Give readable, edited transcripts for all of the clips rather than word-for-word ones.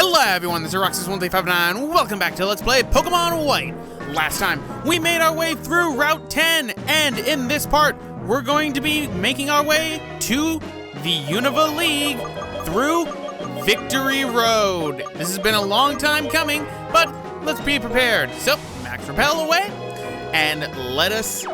Hello everyone, this is Roxas1359. Welcome back to Let's Play Pokemon White. Last time, we made our way through Route 10, and in this part, we're going to be making our way to the Unova League through Victory Road. This has been a long time coming, but let's be prepared. So, max repel away, and let us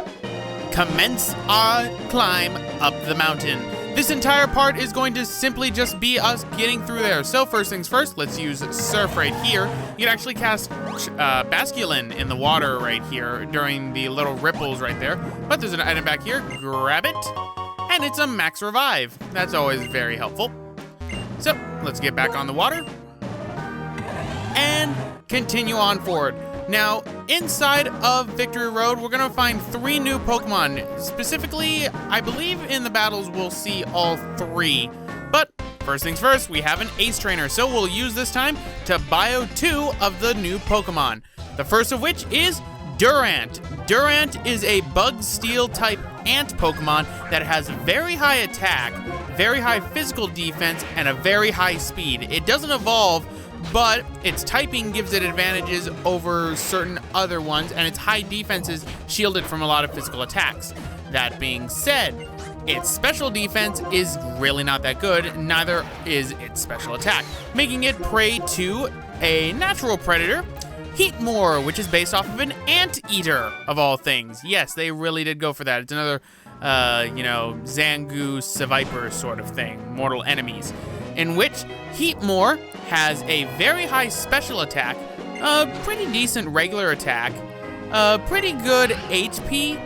commence our climb up the mountain. This entire part is going to simply just be us getting through there. So first things first, let's use Surf right here. You can actually cast Basculin in the water right here during the little ripples right there. But there's an item back here, grab it, and it's a max revive. That's always very helpful. So let's get back on the water and continue on forward. Now, inside of Victory Road, we're gonna find 3 new Pokemon. Specifically, I believe in the battles we'll see all 3. But first things first, we have an Ace Trainer, so we'll use this time to bio 2 of the new Pokemon. The first of which is Durant. Durant is a Bug Steel type ant Pokemon that has very high attack, very high physical defense, and a very high speed. It doesn't evolve, but its typing gives it advantages over certain other ones, and its high defense is shielded from a lot of physical attacks. That being said, its special defense is really not that good, neither is its special attack, making it prey to a natural predator, Heatmore, which is based off of an anteater, of all things. Yes, they really did go for that. It's another, Zangoose, Seviper sort of thing, mortal enemies, in which Heatmore has a very high special attack, a pretty decent regular attack, pretty good HP,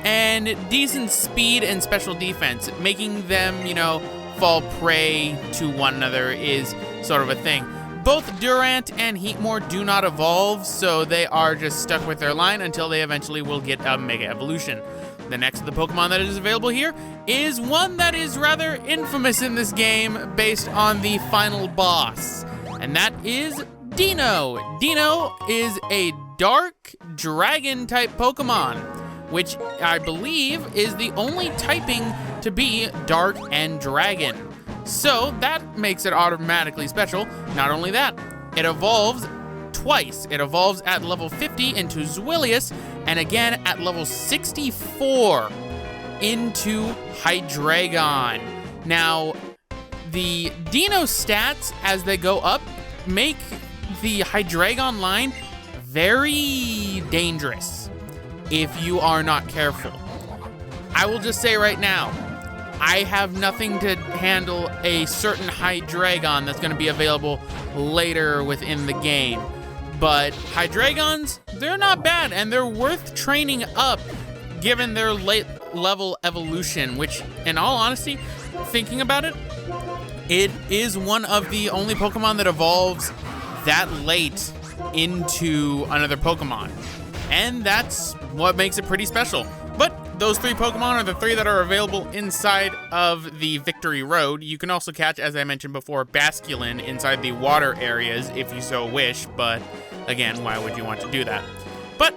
and decent speed and special defense. Making them, fall prey to one another is sort of a thing. Both Durant and Heatmore do not evolve, so they are just stuck with their line until they eventually will get a Mega Evolution. The next of the Pokemon that is available here is one that is rather infamous in this game based on the final boss, and that is Dino. Dino is a dark dragon type Pokemon, which I believe is the only typing to be dark and dragon. So that makes it automatically special. Not only that, it evolves twice. It evolves at level 50 into Zwillius, and again at level 64 into Hydreigon. Now, the Dino stats as they go up make the Hydreigon line very dangerous if you are not careful. I will just say right now, I have nothing to handle a certain Hydreigon that's going to be available later within the game. But Hydreigons, they're not bad, and they're worth training up given their late level evolution, which, in all honesty, thinking about it, it is one of the only Pokemon that evolves that late into another Pokemon. And that's what makes it pretty special. But those 3 Pokemon are the 3 that are available inside of the Victory Road. You can also catch, as I mentioned before, Basculin inside the water areas if you so wish, but again, why would you want to do that? But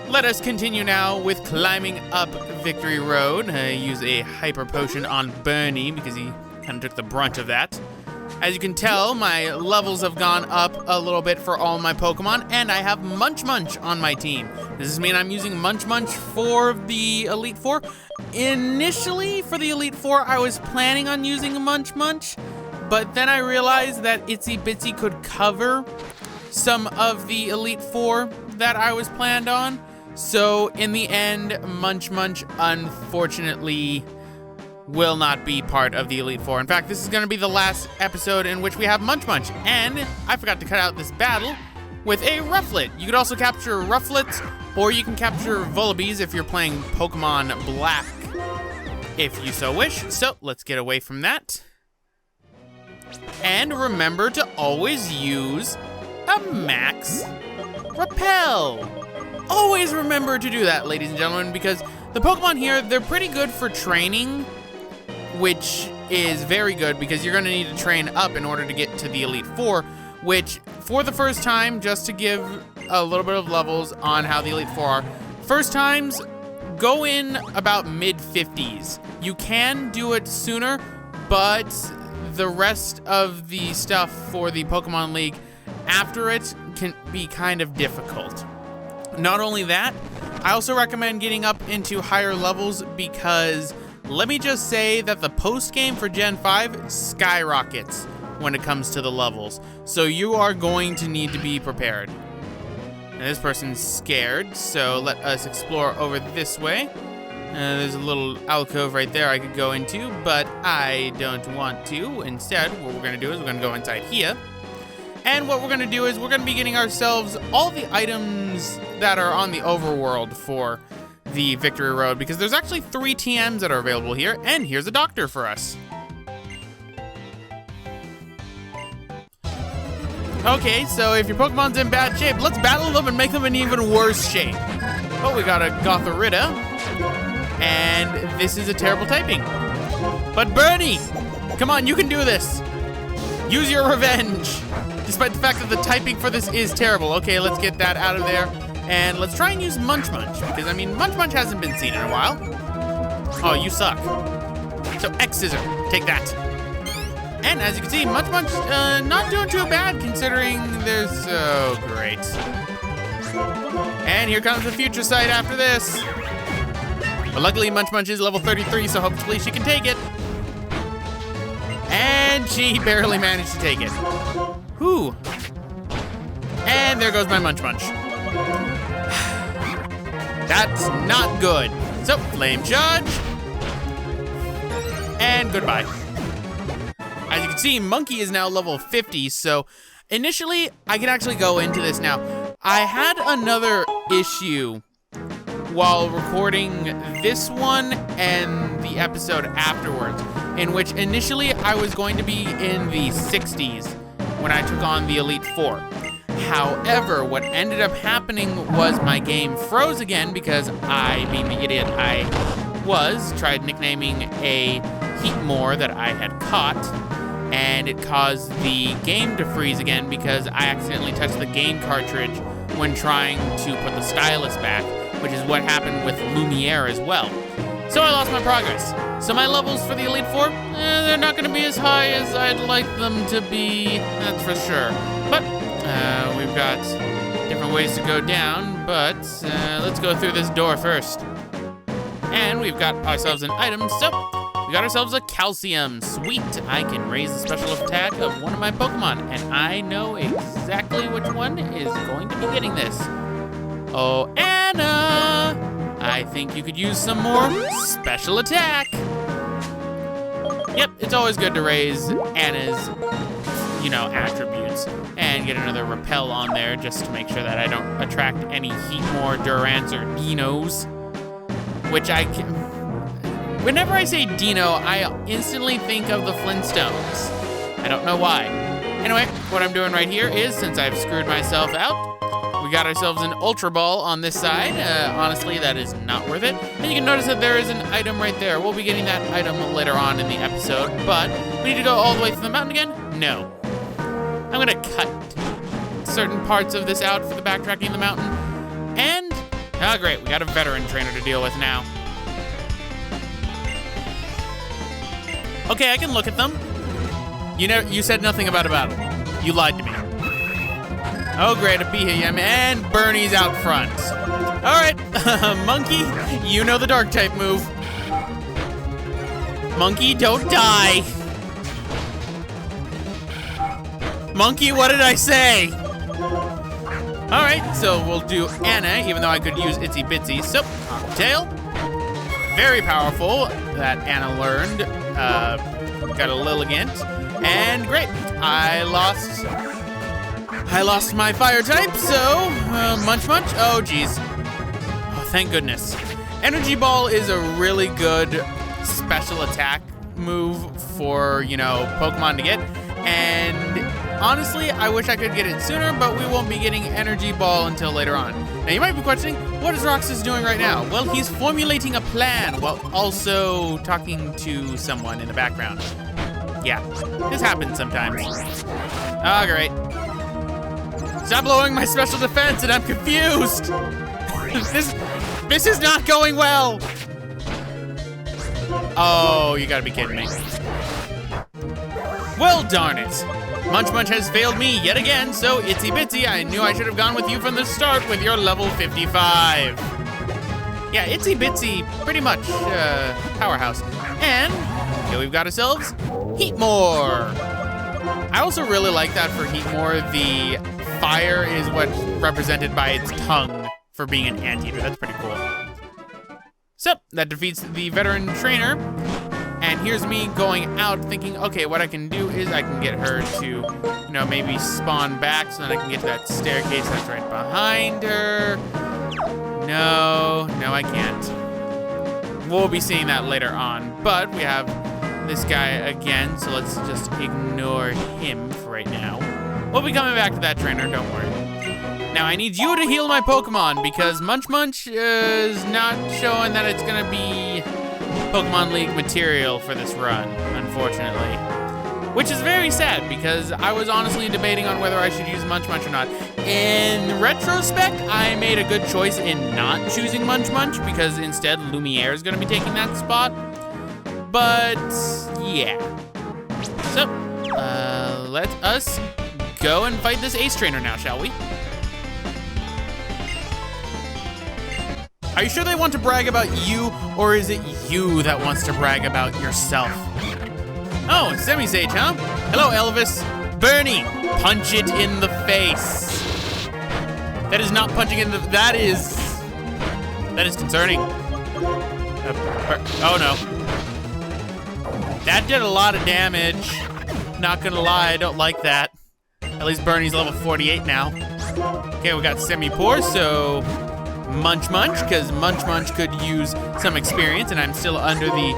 let us continue now with climbing up Victory Road. Use a Hyper Potion on Bernie because he kind of took the brunt of that. As you can tell, my levels have gone up a little bit for all my Pokemon, and I have Munch Munch on my team. Does this mean I'm using Munch Munch for the Elite Four? Initially, for the Elite Four, I was planning on using Munch Munch, but then I realized that Itsy Bitsy could cover some of the Elite Four that I was planned on. So in the end, Munch Munch, unfortunately, will not be part of the Elite Four. In fact, this is going to be the last episode in which we have Munch Munch, and I forgot to cut out this battle with a Rufflet. You could also capture Rufflets, or you can capture Volibes if you're playing Pokemon Black, if you so wish. So let's get away from that. And remember to always use a max repel. Always remember to do that, ladies and gentlemen, because the Pokemon here, they're pretty good for training, which is very good because you're going to need to train up in order to get to the Elite Four, which, for the first time, just to give a little bit of levels on how the Elite Four are, first times, go in about mid-50s. You can do it sooner, but the rest of the stuff for the Pokemon League after it can be kind of difficult. Not only that, I also recommend getting up into higher levels because let me just say that the post-game for Gen 5 skyrockets when it comes to the levels. So you are going to need to be prepared. And this person's scared, so let us explore over this way. There's a little alcove right there I could go into, but I don't want to. Instead, what we're going to do is we're going to go inside here. And what we're going to do is we're going to be getting ourselves all the items that are on the overworld for the Victory Road, because there's actually 3 TMs that are available here, and here's a doctor for us. Okay, so if your Pokemon's in bad shape, let's battle them and make them in even worse shape. Oh, we got a Gothorita, and this is a terrible typing. But Bernie, come on, you can do this. Use your revenge, despite the fact that the typing for this is terrible. Okay, let's get that out of there, and let's try and use Munch Munch, because, I mean, Munch Munch hasn't been seen in a while. Oh, you suck. So X-Scissor, take that. And as you can see, Munch Munch not doing too bad considering there's... Oh, great. And here comes the future sight after this. But luckily, Munch Munch is level 33, so hopefully she can take it. And she barely managed to take it. Whew. And there goes my Munch Munch. That's not good. So, Flame Charge. And goodbye. As you can see, Monkey is now level 50, so initially, I can actually go into this now. I had another issue while recording this one and the episode afterwards, in which initially I was going to be in the 60s when I took on the Elite Four. However, what ended up happening was my game froze again because I, being the idiot I was, tried nicknaming a Heatmore that I had caught, and it caused the game to freeze again because I accidentally touched the game cartridge when trying to put the stylus back, which is what happened with Lumiere as well. So I lost my progress. So my levels for the Elite Four, they're not going to be as high as I'd like them to be, that's for sure. But we've got different ways to go down, but let's go through this door first. And we've got ourselves an item, so we got ourselves a Calcium. Sweet, I can raise the special attack of one of my Pokemon, and I know exactly which one is going to be getting this. Oh, Anna! I think you could use some more special attack. Yep, it's always good to raise Anna's, attributes and get another Repel on there just to make sure that I don't attract any Heatmore, Durants, or Dinos, which I can... Whenever I say Dino, I instantly think of the Flintstones. I don't know why. Anyway, what I'm doing right here is, since I've screwed myself out, we got ourselves an Ultra Ball on this side. Honestly, that is not worth it. And you can notice that there is an item right there. We'll be getting that item later on in the episode, but we need to go all the way through the mountain again? No. I'm gonna cut certain parts of this out for the backtracking in the mountain. And, oh great, we got a veteran trainer to deal with now. Okay, I can look at them. You said nothing about a battle. You lied to me. Oh great, a Behem, and Bernie's out front. All right, Monkey, you know the dark type move. Monkey, don't die. Monkey, what did I say? All right, so we'll do Anna, even though I could use Itsy Bitsy. So, Tail, very powerful that Anna learned. Got a Lilligant, and great, I lost my fire type, so Munch Munch, oh geez. Oh, thank goodness. Energy Ball is a really good special attack move for, Pokemon to get, and honestly, I wish I could get it sooner, but we won't be getting Energy Ball until later on. Now, you might be questioning, what is Roxas doing right now? Well, he's formulating a plan while also talking to someone in the background. Yeah, this happens sometimes. Oh, great. Stop lowering my special defense, and I'm confused. This is not going well. Oh, you gotta be kidding me. Well, darn it. Munch Munch has failed me yet again, so Itsy Bitsy, I knew I should have gone with you from the start with your level 55. Yeah, Itsy Bitsy, pretty much powerhouse. And here we've got ourselves Heatmore. I also really like that for Heatmore, the fire is what's represented by its tongue for being an anteater. That's pretty cool. So, that defeats the veteran trainer. And here's me going out thinking, okay, what I can do is I can get her to, you know, maybe spawn back so that I can get to that staircase that's right behind her. No, I can't. We'll be seeing that later on. But we have this guy again, so let's just ignore him for right now. We'll be coming back to that trainer, don't worry. Now, I need you to heal my Pokemon because Munch Munch is not showing that it's gonna be Pokemon League material for this run, unfortunately. Which is very sad because I was honestly debating on whether I should use Munch Munch or not. In retrospect, I made a good choice in not choosing Munch Munch because instead Lumiere is gonna be taking that spot. But, yeah. So, let us go and fight this Ace Trainer now, shall we? Are you sure they want to brag about you, or is it you that wants to brag about yourself? Oh, Semi-Sage, huh? Hello, Elvis. Bernie, punch it in the face. That is not punching in the, that is concerning. Oh no. That did a lot of damage. Not gonna lie, I don't like that. At least Bernie's level 48 now. Okay, we got Semi-Poor, so Munch Munch, because Munch Munch could use some experience, and I'm still under the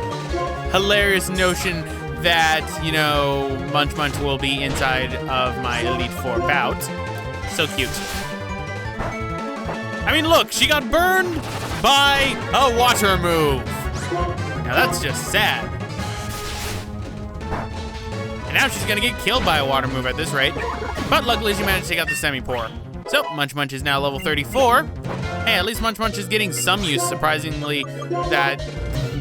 hilarious notion that, you know, Munch Munch will be inside of my Elite Four bout. So cute. I mean, look, she got burned by a water move. Now that's just sad. And now she's gonna get killed by a water move at this rate. But luckily she managed to take out the Semi-Poor. So Munch Munch is now level 34. Hey, at least Munch Munch is getting some use, surprisingly, that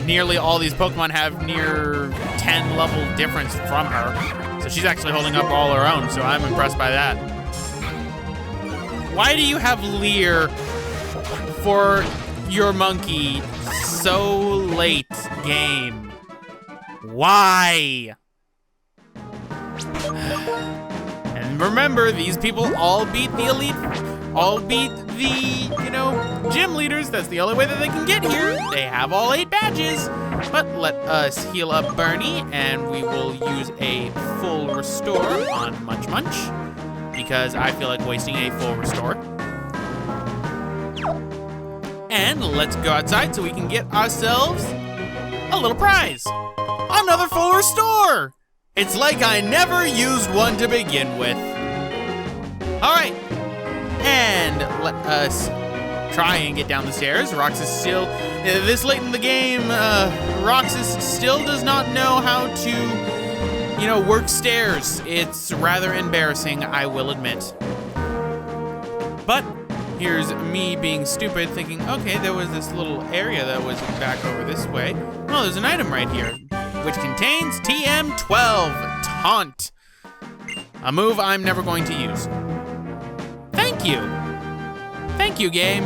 nearly all these Pokemon have near 10 level difference from her. So she's actually holding up all her own, so I'm impressed by that. Why do you have Leer for your monkey so late game? Why? And remember, these people all beat the Elite, all beat the, you know, gym leaders. That's the only way that they can get here. They have all 8 badges. But let us heal up Bernie, and we will use a full restore on Munch Munch, because I feel like wasting a full restore. And let's go outside so we can get ourselves a little prize. Another full restore. It's like I never used one to begin with. All right, and let us try and get down the stairs. Roxas still, this late in the game, Roxas still does not know how to, you know, work stairs. It's rather embarrassing, I will admit. But here's me being stupid, thinking, okay, there was this little area that was back over this way. Oh, there's an item right here, which contains TM12, Taunt. A move I'm never going to use. Thank you. Thank you, game.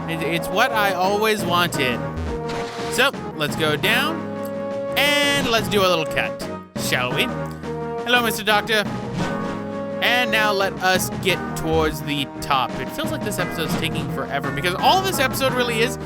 It's what I always wanted. So, let's go down, and let's do a little cut, shall we? Hello, Mr. Doctor. And now let us get towards the top. It feels like this episode's taking forever, because all this episode really is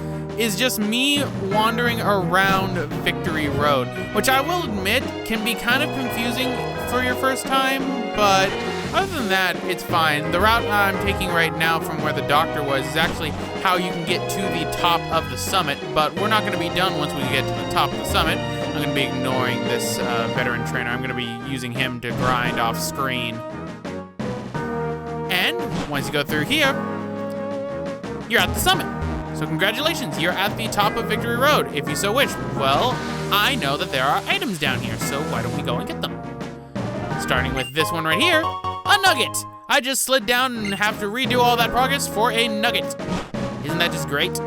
just me wandering around Victory Road, which I will admit can be kind of confusing for your first time, but other than that, it's fine. The route I'm taking right now from where the doctor was is actually how you can get to the top of the summit, but we're not gonna be done once we get to the top of the summit. I'm gonna be ignoring this veteran trainer. I'm gonna be using him to grind off screen. And once you go through here, you're at the summit. So congratulations, you're at the top of Victory Road, if you so wish. Well, I know that there are items down here, so why don't we go and get them? Starting with this one right here, a nugget. I just slid down and have to redo all that progress for a nugget. Isn't that just great?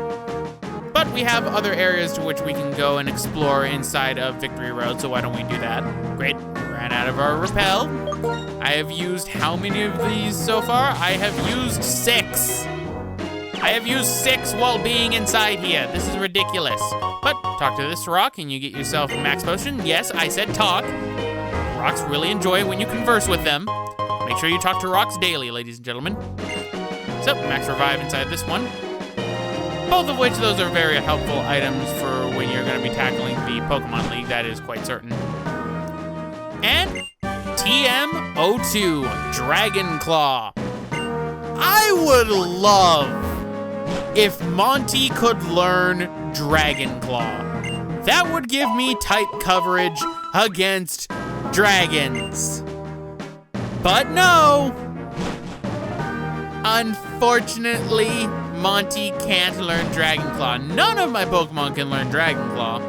But we have other areas to which we can go and explore inside of Victory Road, so why don't we do that? Great, ran out of our repel. I have used how many of these so far? I have used 6. I have used 6 while being inside here. This is ridiculous. But talk to this rock and you get yourself a max potion. Yes, I said talk. Rocks really enjoy it when you converse with them. Make sure you talk to rocks daily, ladies and gentlemen. So, max revive inside this one. Both of which, those are very helpful items for when you're going to be tackling the Pokemon League, that is quite certain. And TM02, Dragon Claw. I would love if Monty could learn Dragon Claw. That would give me tight coverage against dragons. But no! Unfortunately, Monty can't learn Dragon Claw. None of my Pokemon can learn Dragon Claw.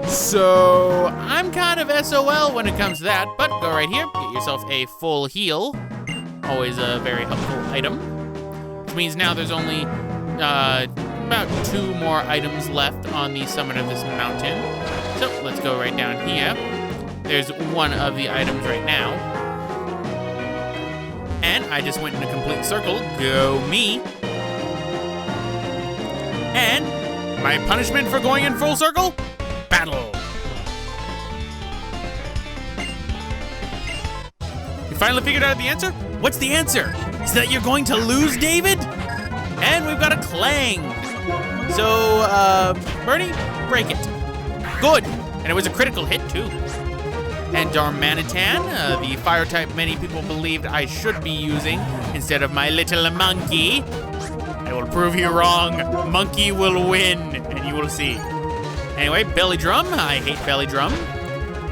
So, I'm kind of SOL when it comes to that, but go right here, get yourself a full heal. Always a very helpful item. Which means now there's only about 2 more items left on the summit of this mountain. So, let's go right down here. There's one of the items right now. And I just went in a complete circle. Go me. And my punishment for going in full circle? Battle. You finally figured out the answer? What's the answer? Is that you're going to lose, David? And we've got a Clang. So, Bernie, break it. Good. And it was a critical hit, too. And Darmanitan, the fire type many people believed I should be using instead of my little monkey. I will prove you wrong. Monkey will win, and you will see. Anyway, Belly Drum. I hate Belly Drum.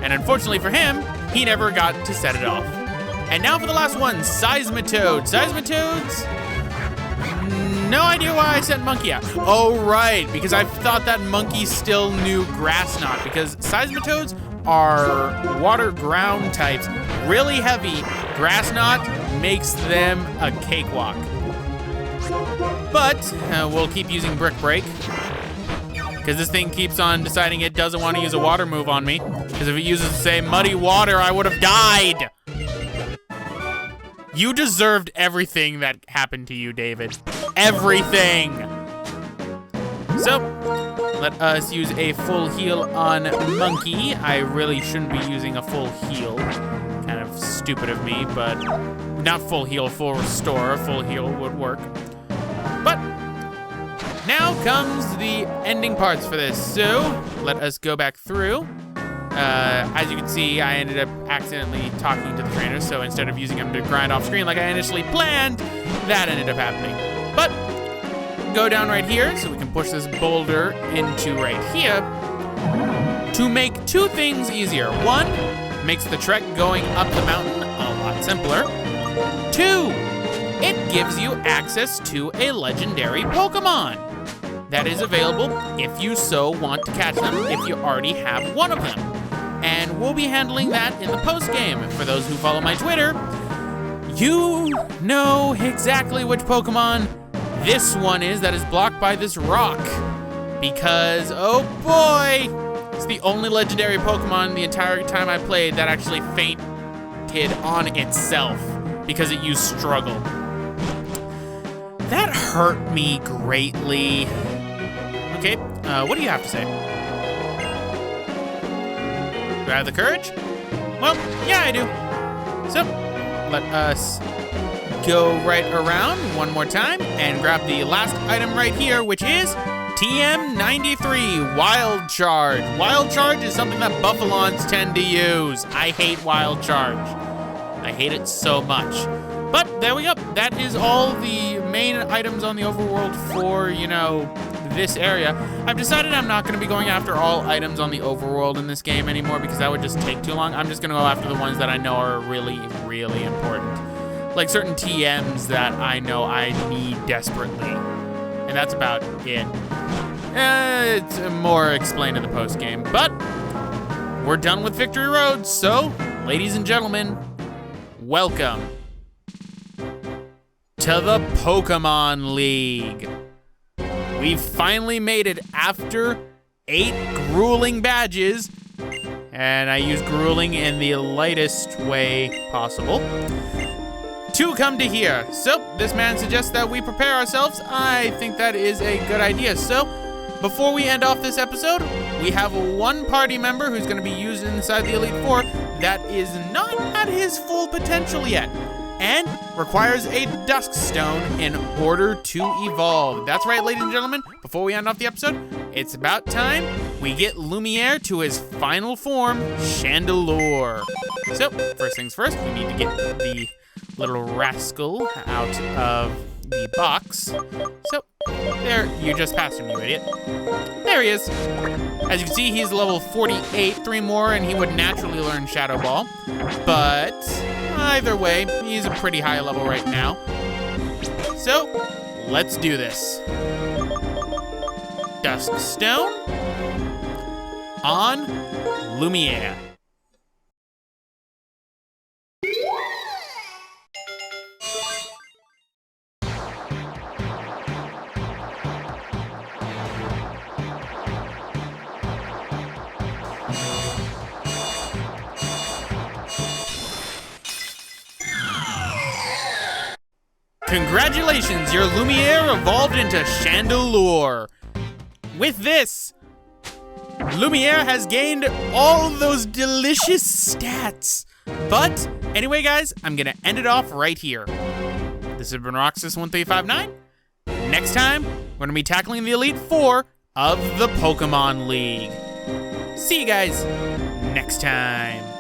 And unfortunately for him, he never got to set it off. And now for the last one, Seismitoad. Seismitoads? No idea why I sent Monkey out. Oh, right, because I thought that Monkey still knew Grass Knot, because Seismitoads are water ground types, really heavy. Grass Knot makes them a cakewalk. But we'll keep using Brick Break, because this thing keeps on deciding it doesn't want to use a water move on me, because if it uses, say, Muddy Water, I would have died. You deserved everything that happened to you, David. Everything. So, let us use a full heal on Monkey. I really shouldn't be using a full heal. Kind of stupid of me, but not full heal, full restore. A full heal would work. But now comes the ending parts for this. So let us go back through. As you can see, I ended up accidentally talking to the trainer, so instead of using him to grind off screen like I initially planned, that ended up happening. But go down right here so we can push this boulder into right here to make 2 things easier. 1, makes the trek going up the mountain a lot simpler. 2, it gives you access to a legendary Pokemon that is available if you so want to catch them, if you already have one of them. And we'll be handling that in the post-game. For those who follow my Twitter, you know exactly which Pokemon this one is that is blocked by this rock. Because, oh boy, it's the only legendary Pokemon the entire time I played that actually fainted on itself because it used Struggle. That hurt me greatly. Okay, what do you have to say? Do I have the courage? Well, yeah, I do. So, let us go right around one more time and grab the last item right here, which is TM93, Wild Charge. Wild Charge is something that Buffalons tend to use. I hate Wild Charge. I hate it so much. But there we go. That is all the main items on the overworld for, you know, this area. I've decided I'm not going to be going after all items on the overworld in this game anymore because that would just take too long. I'm just going to go after the ones that I know are really, really important. Like certain TMs that I know I need desperately. And that's about it. It's more explained in the post game. But we're done with Victory Road. So, ladies and gentlemen, welcome to the Pokemon League. We've finally made it after 8 grueling badges. And I use grueling in the lightest way possible to come to here. So this man suggests that we prepare ourselves. I think that is a good idea. So before we end off this episode, we have one party member who's going to be used inside the Elite Four that is not at his full potential yet and requires a Dusk Stone in order to evolve. That's right, ladies and gentlemen. Before we end off the episode, it's about time we get Lumiere to his final form, Chandelure. So first things first, we need to get the little rascal out of the box. So there, you just passed him, you idiot. There he is. As you can see, he's level 48. 3 more and he would naturally learn Shadow Ball. But either way, he's a pretty high level right now. So let's do this. Dusk Stone on Lumiere. Congratulations, your Lumiere evolved into Chandelure. With this, Lumiere has gained all those delicious stats. But anyway, guys, I'm gonna end it off right here. This has been Roxas1359. Next time, we're gonna be tackling the Elite Four of the Pokemon League. See you guys next time.